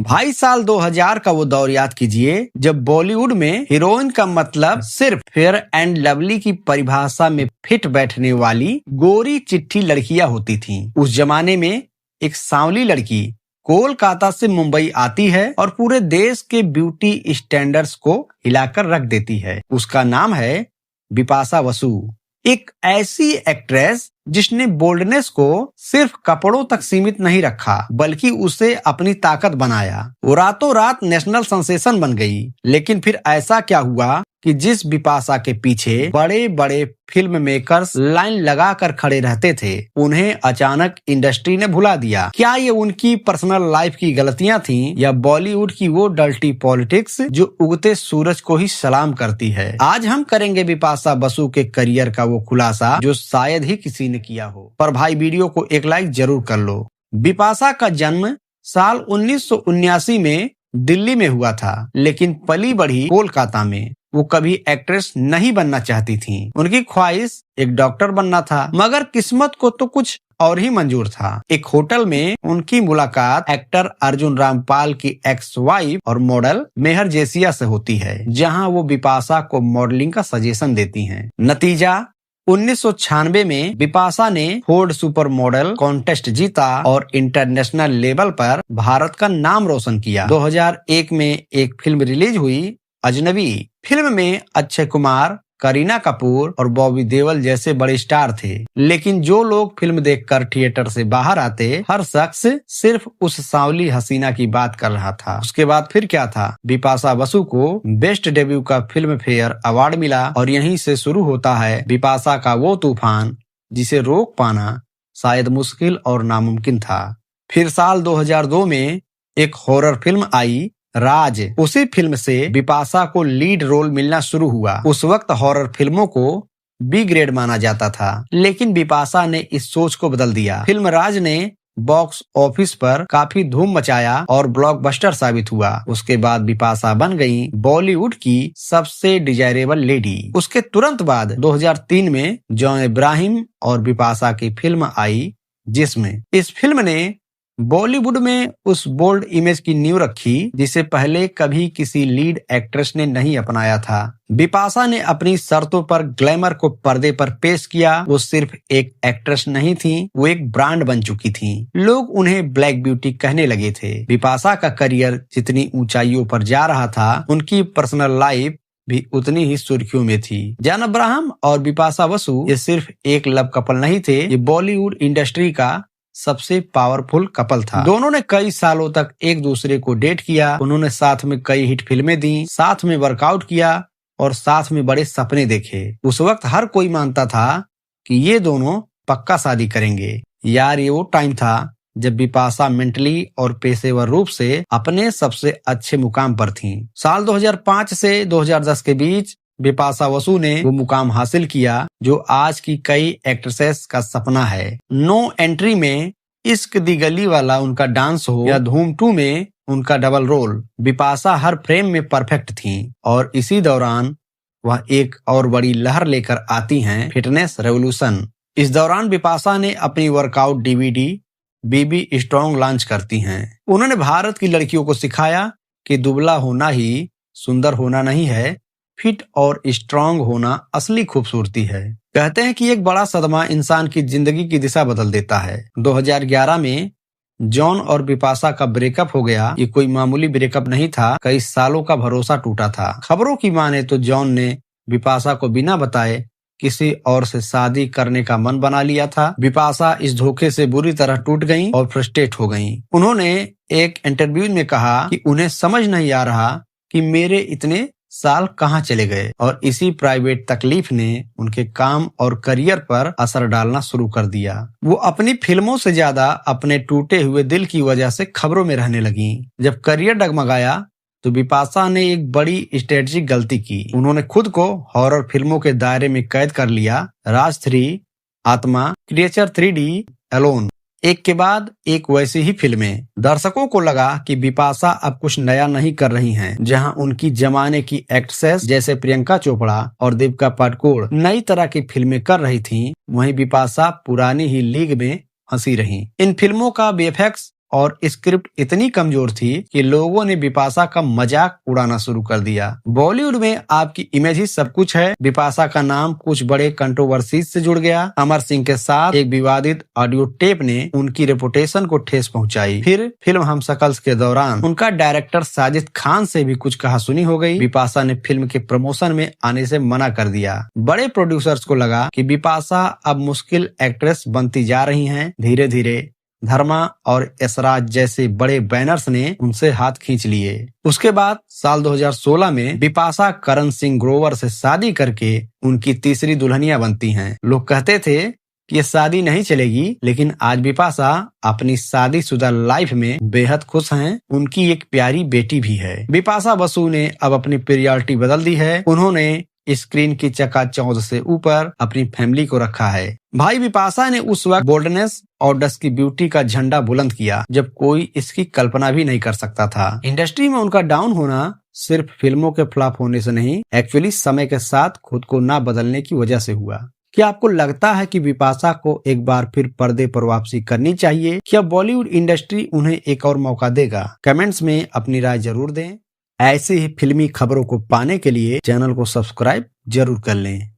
भाई साल 2000 का वो दौर याद कीजिए जब बॉलीवुड में हीरोइन का मतलब सिर्फ फेयर एंड लवली की परिभाषा में फिट बैठने वाली गोरी चिट्ठी लड़कियां होती थीं। उस जमाने में एक सांवली लड़की कोलकाता से मुंबई आती है और पूरे देश के ब्यूटी स्टैंडर्ड्स को हिलाकर रख देती है। उसका नाम है बिपाशा बसु, एक ऐसी एक्ट्रेस जिसने बोल्डनेस को सिर्फ कपड़ों तक सीमित नहीं रखा बल्कि उसे अपनी ताकत बनाया। वो रातों रात नेशनल सेंसेशन बन गई। लेकिन फिर ऐसा क्या हुआ कि जिस बिपाशा के पीछे बड़े बड़े फिल्म मेकर्स लाइन लगा कर खड़े रहते थे, उन्हें अचानक इंडस्ट्री ने भुला दिया। क्या ये उनकी पर्सनल लाइफ की गलतियां थीं या बॉलीवुड की वो डर्टी पॉलिटिक्स जो उगते सूरज को ही सलाम करती है? आज हम करेंगे बिपाशा बसु के करियर का वो खुलासा जो शायद ही किसी ने किया हो। पर भाई वीडियो को एक लाइक जरूर कर लो। बिपाशा का जन्म साल 1979 में दिल्ली में हुआ था, लेकिन पली बढ़ी कोलकाता में। वो कभी एक्ट्रेस नहीं बनना चाहती थीं। उनकी ख्वाहिश एक डॉक्टर बनना था, मगर किस्मत को तो कुछ और ही मंजूर था। एक होटल में उनकी मुलाकात एक्टर अर्जुन रामपाल की एक्स वाइफ और मॉडल मेहर जेसिया से होती है, जहां वो बिपाशा को मॉडलिंग का सजेशन देती हैं। नतीजा 1996 में बिपाशा ने फोर्ड सुपर मॉडल कॉन्टेस्ट जीता और इंटरनेशनल लेवल पर भारत का नाम रोशन किया। 2001 में एक फिल्म रिलीज हुई, अजनबी। फिल्म में अक्षय कुमार, करीना कपूर और बॉबी देओल जैसे बड़े स्टार थे। लेकिन जो लोग फिल्म देखकर थिएटर से बाहर आते, हर शख्स सिर्फ उस सांवली हसीना की बात कर रहा था। उसके बाद फिर क्या था? बिपाशा बसु को बेस्ट डेब्यू का फिल्म फेयर अवार्ड मिला और यहीं से शुरू होता है बिपाशा का वो तूफान जिसे रोक पाना शायद मुश्किल और नामुमकिन था। फिर साल 2002 में एक हॉरर फिल्म आई, राज। उसी फिल्म से बिपाशा को लीड रोल मिलना शुरू हुआ। उस वक्त हॉरर फिल्मों को बी ग्रेड माना जाता था, लेकिन बिपाशा ने इस सोच को बदल दिया। फिल्म राज ने बॉक्स ऑफिस पर काफी धूम मचाया और ब्लॉकबस्टर साबित हुआ। उसके बाद बिपाशा बन गई बॉलीवुड की सबसे डिजायरेबल लेडी। उसके तुरंत बाद 2003 में जॉन इब्राहिम और बिपाशा की फिल्म आई, जिसमें इस फिल्म ने बॉलीवुड में उस बोल्ड इमेज की नींव रखी जिसे पहले कभी किसी लीड एक्ट्रेस ने नहीं अपनाया था। बिपाशा ने अपनी शर्तों पर ग्लैमर को पर्दे पर पेश किया। वो सिर्फ एक एक्ट्रेस नहीं थी, वो एक ब्रांड बन चुकी थी। लोग उन्हें ब्लैक ब्यूटी कहने लगे थे। बिपाशा का करियर जितनी ऊंचाइयों पर जा रहा था, उनकी पर्सनल लाइफ भी उतनी ही सुर्खियों में थी। जॉन अब्राहम और बिपाशा बसु ये सिर्फ एक लव कपल नहीं थे, ये बॉलीवुड इंडस्ट्री का सबसे पावरफुल कपल था। दोनों ने कई सालों तक एक दूसरे को डेट किया। उन्होंने साथ में कई हिट फिल्में दी, साथ में वर्कआउट किया और साथ में बड़े सपने देखे। उस वक्त हर कोई मानता था कि ये दोनों पक्का शादी करेंगे। यार, ये वो टाइम था जब बिपाशा मेंटली और पेशेवर रूप से अपने सबसे अच्छे मुकाम पर थीं। साल 2005 से 2010 के बीच बिपाशा बसु ने वो मुकाम हासिल किया जो आज की कई एक्ट्रेसेस का सपना है। नो एंट्री में इश्क दी गली वाला उनका डांस हो या धूम 2 में उनका डबल रोल, बिपाशा हर फ्रेम में परफेक्ट थीं। और इसी दौरान वह एक और बड़ी लहर लेकर आती हैं, फिटनेस रेवोल्यूशन। इस दौरान बिपाशा ने अपनी वर्कआउट DVD बीबी स्ट्रॉन्ग लॉन्च करती हैं। उन्होंने भारत की लड़कियों को सिखाया कि दुबला होना ही सुंदर होना नहीं है, फिट और स्ट्रांग होना असली खूबसूरती है। कहते हैं कि एक बड़ा सदमा इंसान की जिंदगी की दिशा बदल देता है। 2011 में जॉन और बिपाशा का ब्रेकअप हो गया। ये कोई मामूली ब्रेकअप नहीं था, कई सालों का भरोसा टूटा था। खबरों की माने तो जॉन ने बिपाशा को बिना बताए किसी और से शादी करने का मन बना लिया था। बिपाशा इस धोखे से बुरी तरह टूट गईं और फ्रस्ट्रेट हो गईं। उन्होंने एक इंटरव्यू में कहा कि उन्हें समझ नहीं आ रहा कि मेरे इतने साल कहाँ चले गए, और इसी प्राइवेट तकलीफ ने उनके काम और करियर पर असर डालना शुरू कर दिया। वो अपनी फिल्मों से ज्यादा अपने टूटे हुए दिल की वजह से खबरों में रहने लगी। जब करियर डगमगाया तो बिपाशा ने एक बड़ी स्ट्रेटेजिक गलती की। उन्होंने खुद को हॉरर फिल्मों के दायरे में कैद कर लिया। राज 3, आत्मा, क्रिएचर 3D, एलोन, एक के बाद एक वैसी ही फिल्में। दर्शकों को लगा कि बिपाशा अब कुछ नया नहीं कर रही हैं। जहां उनकी जमाने की एक्ट्रेसेस जैसे प्रियंका चोपड़ा और दीपिका पादुकोण नई तरह की फिल्में कर रही थीं, वहीं बिपाशा पुरानी ही लीग में हंसी रही। इन फिल्मों का VFX और स्क्रिप्ट इतनी कमजोर थी कि लोगों ने बिपाशा का मजाक उड़ाना शुरू कर दिया। बॉलीवुड में आपकी इमेज ही सब कुछ है। बिपाशा का नाम कुछ बड़े कंट्रोवर्सीज से जुड़ गया। अमर सिंह के साथ एक विवादित ऑडियो टेप ने उनकी रेपुटेशन को ठेस पहुंचाई। फिर फिल्म हम शकल्स के दौरान उनका डायरेक्टर साजिद खान से भी कुछ कहासुनी हो गई। बिपाशा ने फिल्म के प्रमोशन में आने से मना कर दिया। बड़े प्रोड्यूसर्स को लगा कि बिपाशा अब मुश्किल एक्ट्रेस बनती जा रही हैं। धीरे धीरे धर्मा और ऐशराज जैसे बड़े बैनर्स ने उनसे हाथ खींच लिए। उसके बाद साल 2016 में बिपाशा करण सिंह ग्रोवर से शादी करके उनकी तीसरी दुल्हनिया बनती हैं। लोग कहते थे कि ये शादी नहीं चलेगी, लेकिन आज बिपाशा अपनी शादीशुदा लाइफ में बेहद खुश हैं। उनकी एक प्यारी बेटी भी है। बिपाशा बसु ने अब अपनी प्रायोरिटी बदल दी है। उन्होंने स्क्रीन की चकाचौंध से ऊपर अपनी फैमिली को रखा है। भाई बिपाशा ने उस वक्त बोल्डनेस और डस्ट की ब्यूटी का झंडा बुलंद किया जब कोई इसकी कल्पना भी नहीं कर सकता था। इंडस्ट्री में उनका डाउन होना सिर्फ फिल्मों के फ्लॉप होने से नहीं, एक्चुअली समय के साथ खुद को ना बदलने की वजह से हुआ। क्या आपको लगता है कि बिपाशा को एक बार फिर पर्दे पर वापसी करनी चाहिए? क्या बॉलीवुड इंडस्ट्री उन्हें एक और मौका देगा? कमेंट्स में अपनी राय जरूर दें। ऐसे ही फिल्मी खबरों को पाने के लिए चैनल को सब्सक्राइब जरूर कर लें।